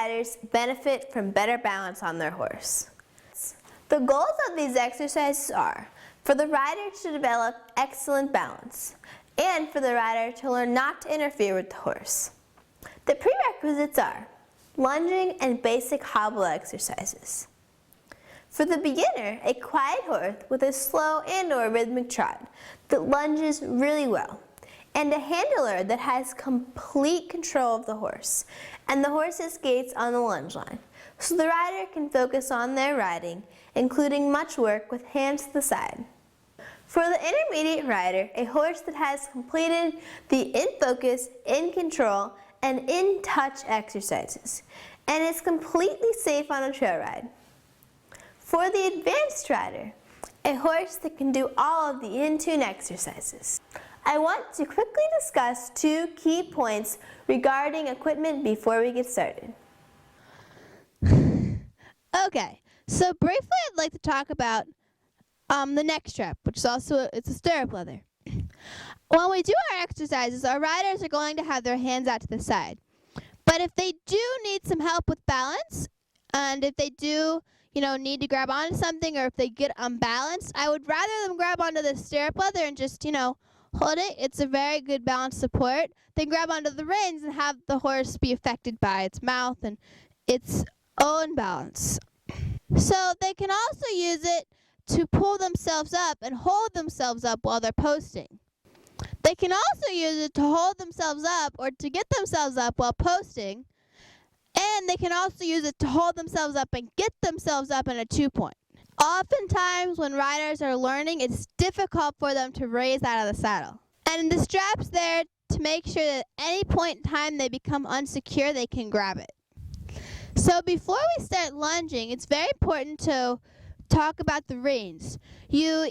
riders benefit from better balance on their horse. The goals of these exercises are for the rider to develop excellent balance and for the rider to learn not to interfere with the horse. The prerequisites are lunging and basic hobble exercises. For the beginner, a quiet horse with a slow and/or rhythmic trot that lunges really well, and a handler that has complete control of the horse and the horse's gaits on the lunge line, so the rider can focus on their riding, including much work with hands to the side. For the intermediate rider, a horse that has completed the in focus, in control, and in touch exercises, and is completely safe on a trail ride. For the advanced rider, a horse that can do all of the in-tune exercises. I want to quickly discuss 2 key points regarding equipment before we get started. Okay, so briefly I'd like to talk about the neck strap, which is also it's a stirrup leather. When we do our exercises, our riders are going to have their hands out to the side. But if they do need some help with balance, and if they do need to grab onto something, or if they get unbalanced, I would rather them grab onto the stirrup leather and just, hold it. It's a very good balance support. Then grab onto the reins and have the horse be affected by its mouth and its own balance. So they can also use it to pull themselves up and hold themselves up while they're posting. They can also use it to hold themselves up or to get themselves up while posting. And they can also use it to hold themselves up and get themselves up in a 2-point. Oftentimes when riders are learning, it's difficult for them to raise out of the saddle. And the strap's there to make sure that at any point in time they become unsecure, they can grab it. So before we start lunging, it's very important to talk about the reins. You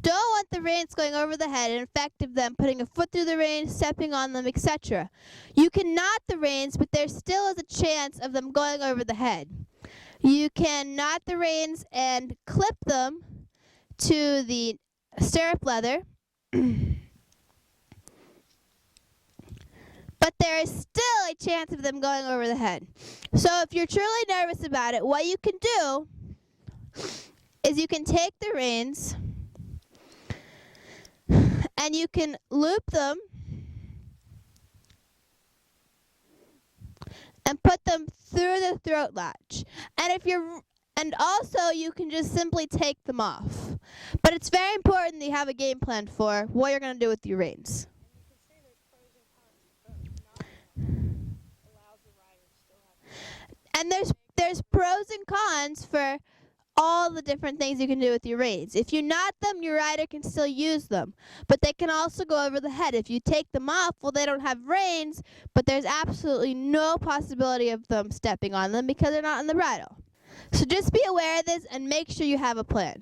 don't want the reins going over the head and effective them putting a foot through the reins, stepping on them, etc. You can knot the reins, but there still is a chance of them going over the head. You can knot the reins and clip them to the stirrup leather, but there is still a chance of them going over the head. So if you're truly nervous about it, what you can do is you can take the reins and you can loop them and put them through the throat latch. And also you can just simply take them off. But it's very important that you have a game plan for what you're going to do with your reins. And there's pros and cons for all the different things you can do with your reins. If you knot them, your rider can still use them, but they can also go over the head. If you take them off, well, they don't have reins, but there's absolutely no possibility of them stepping on them because they're not in the bridle. So just be aware of this and make sure you have a plan.